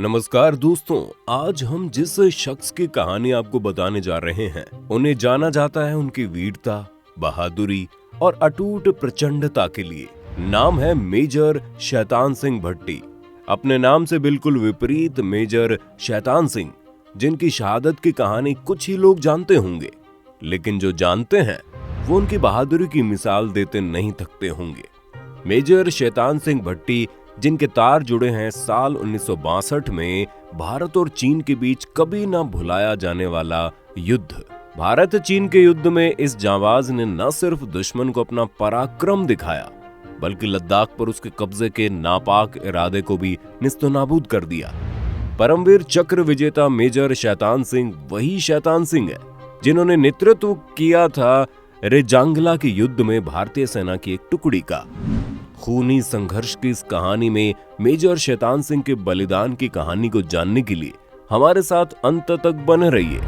नमस्कार दोस्तों, आज हम जिस शख्स की कहानी आपको बताने जा रहे हैं उन्हें जाना जाता है उनकी वीरता, बहादुरी और अटूट प्रचंडता के लिए। नाम है मेजर शैतान सिंह भट्टी। अपने नाम से बिल्कुल विपरीत मेजर शैतान सिंह, जिनकी शहादत की कहानी कुछ ही लोग जानते होंगे, लेकिन जो जानते हैं वो उनकी बहादुरी की मिसाल देते नहीं थकते होंगे। मेजर शैतान सिंह भट्टी, जिनके तार जुड़े हैं साल 1962 में भारत और चीन के बीच कभी ना भुलाया जाने वाला युद्ध। भारत चीन के युद्ध में इस जांबाज ने न सिर्फ दुश्मन को अपना पराक्रम दिखाया, बल्कि लद्दाख पर उसके कब्जे के नापाक इरादे को भी निस्तनाबूद कर दिया। परमवीर चक्र विजेता मेजर शैतान सिंह वही शैतान सिंह है जिन्होंने नेतृत्व किया था रेजांगला के युद्ध में भारतीय सेना की एक टुकड़ी का। खूनी संघर्ष की इस कहानी में मेजर शैतान सिंह के बलिदान की कहानी को जानने के लिए हमारे साथ अंत तक बने रहिए।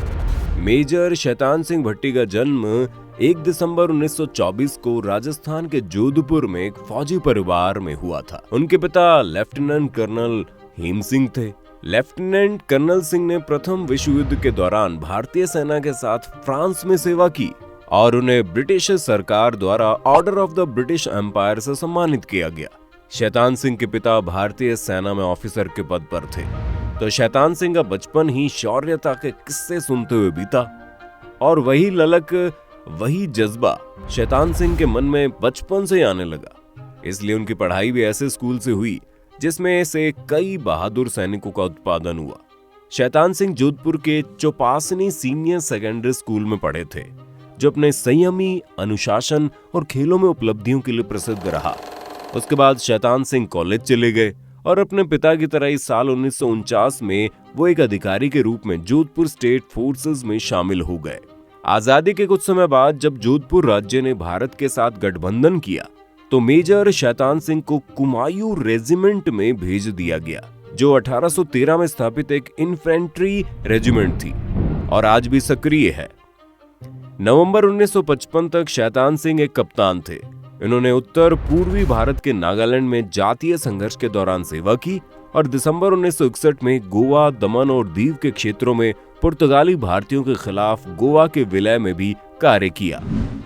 मेजर शैतान सिंह भट्टी का जन्म 1 दिसंबर 1924 को राजस्थान के जोधपुर में एक फौजी परिवार में हुआ था। उनके पिता लेफ्टिनेंट कर्नल हेम सिंह थे। लेफ्टिनेंट कर्नल सिंह ने प्रथम विश्व युद्ध के दौरान भारतीय सेना के साथ फ्रांस में सेवा की और उन्हें ब्रिटिश सरकार द्वारा order of the British empire से सम्मानित किया गया। शैतान सिंह के पिता भारतीय सेना में ऑफिसर के पद पर थे, तो शैतान सिंह का बचपन ही शौर्यता के किस्से सुनते हुए बीता और वही ललक, वही जज्बा शैतान सिंह के मन में बचपन से आने लगा। इसलिए उनकी पढ़ाई भी ऐसे स्कूल से हुई जिसमें से कई बहादुर सैनिकों का उत्पादन हुआ। शैतान सिंह जोधपुर के चौपासनी सीनियर सेकेंडरी स्कूल में पढ़े थे, जो अपने संयमी, अनुशासन और खेलों में उपलब्धियों के लिए प्रसिद्ध रहा। उसके बाद शैतान सिंह कॉलेज चले गए और अपने पिता की तरह इस साल 1949 में वो एक अधिकारी के रूप में जोधपुर स्टेट फोर्सेस में शामिल हो गए। आजादी के कुछ समय बाद जब जोधपुर राज्य ने भारत के साथ गठबंधन किया, तो मेजर शैतान सिंह को कुमायूं रेजिमेंट में भेज दिया गया, जो 1813 में स्थापित एक इन्फेंट्री रेजिमेंट थी और आज भी सक्रिय है। नवंबर 1955 तक शैतान सिंह एक कप्तान थे। इन्होंने उत्तर पूर्वी भारत के नागालैंड में जातीय संघर्ष के दौरान सेवा की और दिसंबर 1961 में गोवा, दमन और दीव के क्षेत्रों में पुर्तगाली भारतीयों के खिलाफ गोवा के विलय में भी कार्य किया।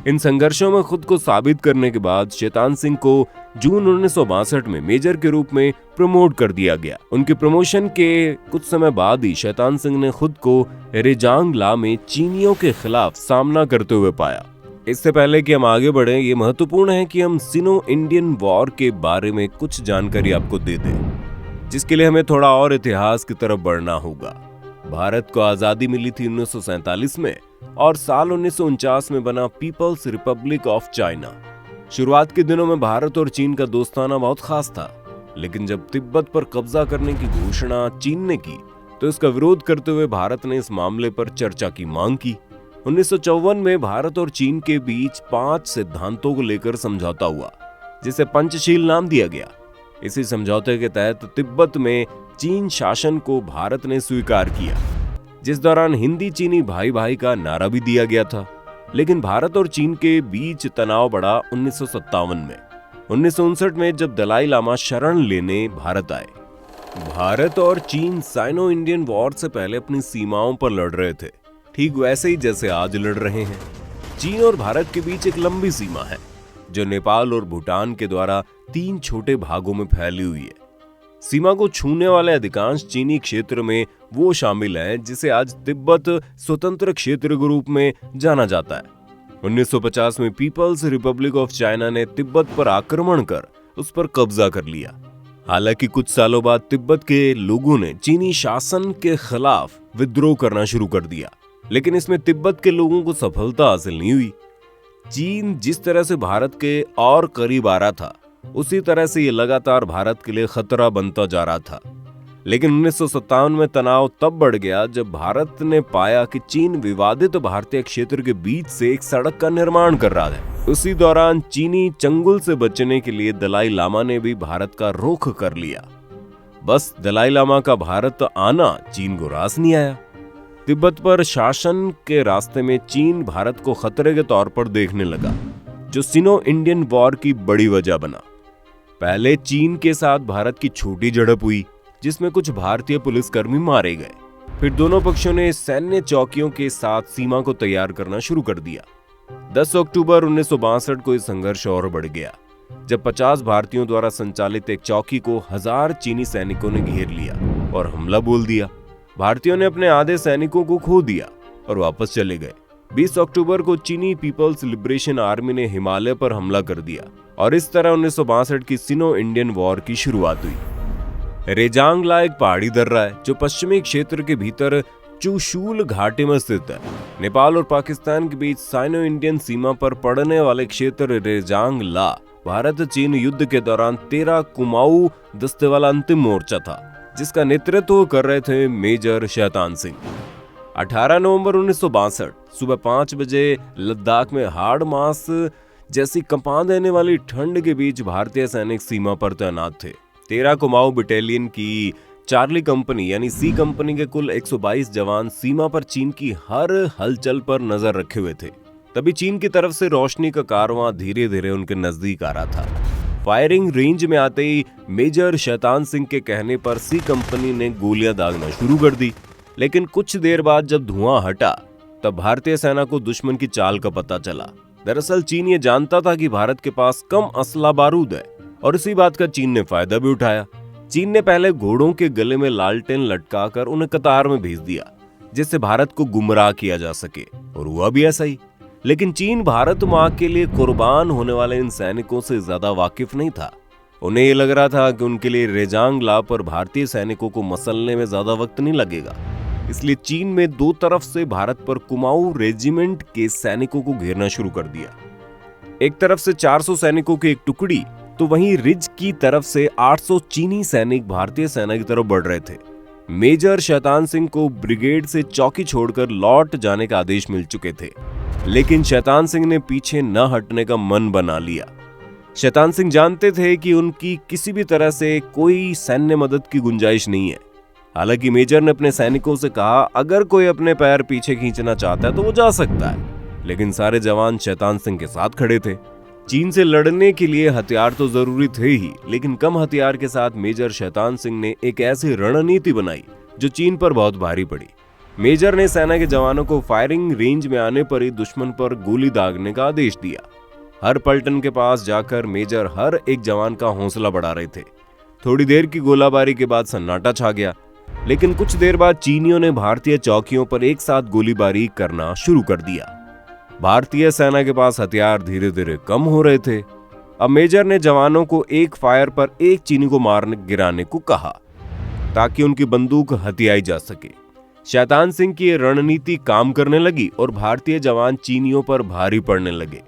इन संघर्षों में खुद को साबित करने के बाद शैतान सिंह को जून 1962 में मेजर के रूप में प्रमोट कर दिया गया। उनके प्रमोशन के कुछ समय बाद ही शैतान सिंह ने खुद को रेजांगला में चीनियों के खिलाफ सामना करते हुए पाया। इससे पहले कि हम आगे बढ़ें, ये महत्वपूर्ण है कि हम सिनो इंडियन वॉर के बारे में कुछ जानकारी आपको दे दें, जिसके लिए हमें थोड़ा और इतिहास की तरफ बढ़ना होगा। भारत को आजादी मिली थी 1947 में और साल 1949 में बना पीपल्स रिपब्लिक ऑफ चाइना। शुरुआत के दिनों में भारत और चीन का दोस्ताना बहुत खास था, लेकिन जब तिब्बत पर कब्जा करने की घोषणा चीन ने की, तो इसका विरोध करते हुए भारत ने इस मामले पर चर्चा की मांग की। 1954 में भारत और चीन के बीच 5 सिद्धांतों को लेकर समझौता हुआ, जिसे पंचशील नाम दिया गया। इसी समझौते के तहत तिब्बत में चीन शासन को भारत ने स्वीकार किया, जिस दौरान हिंदी चीनी भाई भाई का नारा भी दिया गया था। लेकिन भारत और चीन के बीच तनाव बढ़ा 1957 में। 1959 में जब दलाई लामा शरण लेने भारत आए। भारत और चीन साइनो इंडियन वॉर से पहले अपनी सीमाओं पर लड़ रहे थे, ठीक वैसे ही जैसे आज लड़ रहे हैं। चीन और भारत के बीच एक लंबी सीमा है, जो नेपाल और भूटान के द्वारा 3 छोटे भागों में फैली हुई है। सीमा को छूने वाले अधिकांश चीनी क्षेत्र में वो शामिल है जिसे आज तिब्बत स्वतंत्र क्षेत्र के रूप में जाना जाता है। 1950 में पीपल्स रिपब्लिक ऑफ चाइना ने तिब्बत पर आक्रमण कर उस पर कब्जा कर लिया। हालांकि कुछ सालों बाद तिब्बत के लोगों ने चीनी शासन के खिलाफ विद्रोह करना शुरू कर दिया, लेकिन इसमें तिब्बत के लोगों को सफलता हासिल नहीं हुई। चीन जिस तरह से भारत के और करीब आ रहा था, उसी तरह से ये लगातार भारत के लिए खतरा बनता जा रहा था। लेकिन 1957 में तनाव तब बढ़ गया जब भारत ने पाया कि चीन विवादित भारतीय क्षेत्र के बीच से एक सड़क का निर्माण कर रहा है। उसी दौरान चीनी चंगुल से बचने के लिए दलाई लामा ने भी भारत का रुख कर लिया। बस दलाई लामा का भारत आना चीन को रास नहीं आया। तिब्बत पर शासन के रास्ते में चीन भारत को खतरे के तौर पर देखने लगा, जो सिनो इंडियन वॉर की बड़ी वजह बना। पहले चीन के साथ भारत की छोटी झड़प हुई, जिसमें कुछ भारतीय पुलिसकर्मी मारे गए। फिर दोनों पक्षों ने सैन्य चौकियों के साथ सीमा को तैयार करना शुरू कर दिया। 10 अक्टूबर 1962 को यह संघर्ष और बढ़ गया, जब 50 भारतीयों द्वारा संचालित एक चौकी को 1000 चीनी सैनिकों ने घेर लिया और हमला बोल दिया। भारतीयों ने अपने आधे सैनिकों को खो दिया और वापस चले गए। 20 अक्टूबर को चीनी पीपल्स लिबरेशन आर्मी ने हिमालय पर हमला कर दिया और इस तरह 1962 की सिनो इंडियन वॉर की शुरुआत हुई। रेजांगला एक पहाड़ी दर्रा है जो पश्चिमी क्षेत्र के भीतर चुशूल घाटी में स्थित है। नेपाल और पाकिस्तान के बीच साइनो इंडियन सीमा पर पड़ने वाले क्षेत्र रेजांगला भारत चीन युद्ध के दौरान 13 कुमाऊं दस्ते वाला अंतिम मोर्चा था, जिसका नेतृत्व कर रहे थे मेजर शैतान सिंह। 18 नवंबर 1962 सुबह 5 बजे लद्दाख में हाड़ मास जैसी कंपा देने वाली ठंड के बीच भारतीय सैनिक सीमा पर तैनात थे। 13 कुमाऊं बटालियन की चार्ली कंपनी यानी सी कंपनी के कुल 122 जवान सीमा पर चीन की हर हलचल पर नजर रखे हुए थे। तभी चीन की तरफ से रोशनी का कारवां धीरे धीरे उनके नजदीक आ रहा था। फायरिंग रेंज में आते ही मेजर शैतान सिंह के कहने पर सी कंपनी ने गोलियां दागना शुरू कर दी, लेकिन कुछ देर बाद जब धुआं हटा तब भारतीय सेना को दुश्मन की चाल का पता चला। दरअसल चीन ये जानता था कि भारत के पास कम असला बारूद है और इसी बात का चीन ने फायदा भी उठाया। चीन ने पहले घोड़ों के गले में लालटेन लटकाकर उन्हें कतार में भेज दिया, जिससे भारत को गुमराह किया जा सके, और हुआ भी ऐसा ही। लेकिन चीन भारत मां के लिए कुर्बान होने वाले इन सैनिकों से ज्यादा वाकिफ नहीं था। उन्हें ये लग रहा था कि उनके लिए रेजांगला पर भारतीय सैनिकों को मसलने में ज्यादा वक्त नहीं लगेगा। इसलिए चीन में दो तरफ से भारत पर कुमाऊं रेजिमेंट के सैनिकों को घेरना शुरू कर दिया। एक तरफ से 400 सैनिकों की एक टुकड़ी, तो वहीं रिज की तरफ से 800 चीनी सैनिक भारतीय सेना की तरफ बढ़ रहे थे। मेजर शैतान सिंह को ब्रिगेड से चौकी छोड़कर लौट जाने का आदेश मिल चुके थे, लेकिन शैतान सिंह ने पीछे न हटने का मन बना लिया। शैतान सिंह जानते थे कि उनकी किसी भी तरह से कोई सैन्य मदद की गुंजाइश नहीं है। हालांकि मेजर ने अपने सैनिकों से कहा, अगर कोई अपने पैर पीछे खींचना चाहता है तो वो जा सकता है, लेकिन सारे जवान शैतान सिंह के साथ खड़े थे। चीन से लड़ने के लिए हथियार तो जरूरी थे ही, लेकिन कम हथियार के साथ मेजर शैतान सिंह ने एक ऐसी रणनीति बनाई जो चीन पर बहुत भारी पड़ी। मेजर ने सेना के जवानों को फायरिंग रेंज में आने पर ही दुश्मन पर गोली दागने का आदेश दिया। हर पलटन के पास जाकर मेजर हर एक जवान का हौसला बढ़ा रहे थे। थोड़ी देर की गोलाबारी के बाद सन्नाटा छा गया, लेकिन कुछ देर बाद चीनियों ने भारतीय चौकियों पर एक साथ गोलीबारी करना शुरू कर दिया। भारतीय सेना के पास हथियार धीरे धीरे कम हो रहे थे। अब मेजर ने जवानों को एक फायर पर एक चीनी को मारने गिराने को कहा, ताकि उनकी बंदूक हथियाई जा सके। शैतान सिंह की यह रणनीति काम करने लगी और भारतीय जवान चीनियों पर भारी पड़ने लगे।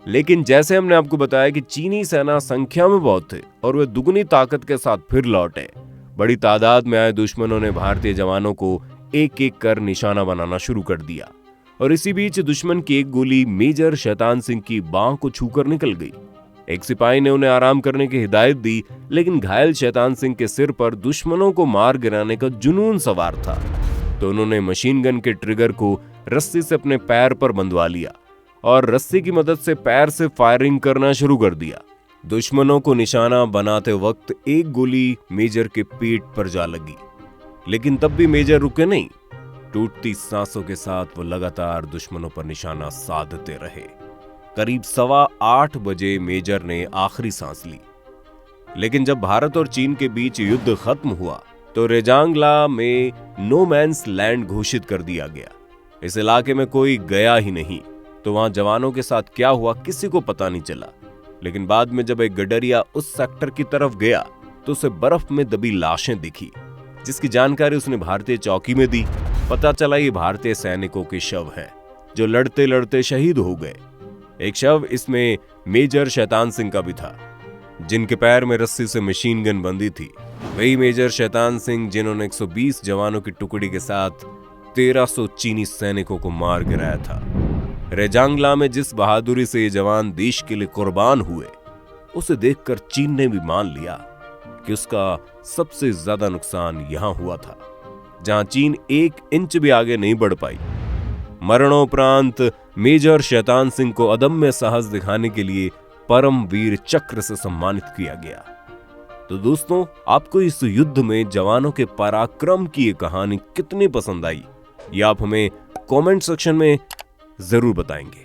लेकिन जैसे हमने आपको बताया कि चीनी सेना संख्या में बहुत थे और वे दुगनी ताकत के साथ फिर लौटे। बड़ी तादाद में आए दुश्मनों ने भारतीय जवानों को एक एक कर निशाना बनाना शुरू कर दिया, और इसी बीच दुश्मन की एक गोली मेजर शैतान सिंह की बांह को छूकर निकल गई। एक सिपाही ने उन्हें आराम करने की हिदायत दी, लेकिन घायल शैतान सिंह के सिर पर दुश्मनों को मार गिराने का जुनून सवार था, तो उन्होंने मशीन गन के ट्रिगर को रस्सी से अपने पैर पर बंधवा लिया और रस्सी की मदद से पैर से फायरिंग करना शुरू कर दिया। दुश्मनों को निशाना बनाते वक्त एक गोली मेजर के पेट पर जा लगी, लेकिन तब भी मेजर रुके नहीं। टूटती सांसों के साथ वो लगातार दुश्मनों पर निशाना साधते रहे। करीब 8:15 बजे मेजर ने आखिरी सांस ली। लेकिन जब भारत और चीन के बीच युद्ध खत्म हुआ तो रेजांगला में नो मैंस लैंड घोषित कर दिया गया। इस इलाके में कोई गया ही नहीं, तो वहां जवानों के साथ क्या हुआ किसी को पता नहीं चला। लेकिन बाद में जब एक गडरिया उस सेक्टर की तरफ गया तो उसे बर्फ में दबी लाशें दिखी, जिसकी जानकारी उसने भारतीय चौकी में दी। पता चला ये भारतीय सैनिकों के शव हैं जो लड़ते लड़ते शहीद हो गए। एक शव इसमें मेजर शैतान सिंह का भी था, जिनके पैर में रस्सी से मशीन गन बंधी थी। वही मेजर शैतान सिंह जिन्होंने 120 जवानों की टुकड़ी के साथ 1300 चीनी सैनिकों को मार गिराया था। रेजांगला में जिस बहादुरी से ये जवान देश के लिए कुर्बान हुए, उसे देखकर चीन ने भी मान लिया कि उसका सबसे ज्यादा नुकसान यहां हुआ था, जहां चीन 1 इंच भी आगे नहीं बढ़ पाई। मरणोपरांत मेजर शैतान सिंह को अदम्य साहस दिखाने के लिए परमवीर चक्र से सम्मानित किया गया। तो दोस्तों, आपको इस युद्ध में जवानों के पराक्रम की ये कहानी कितनी पसंद आई, ये आप हमें कमेंट सेक्शन में जरूर बताएंगे।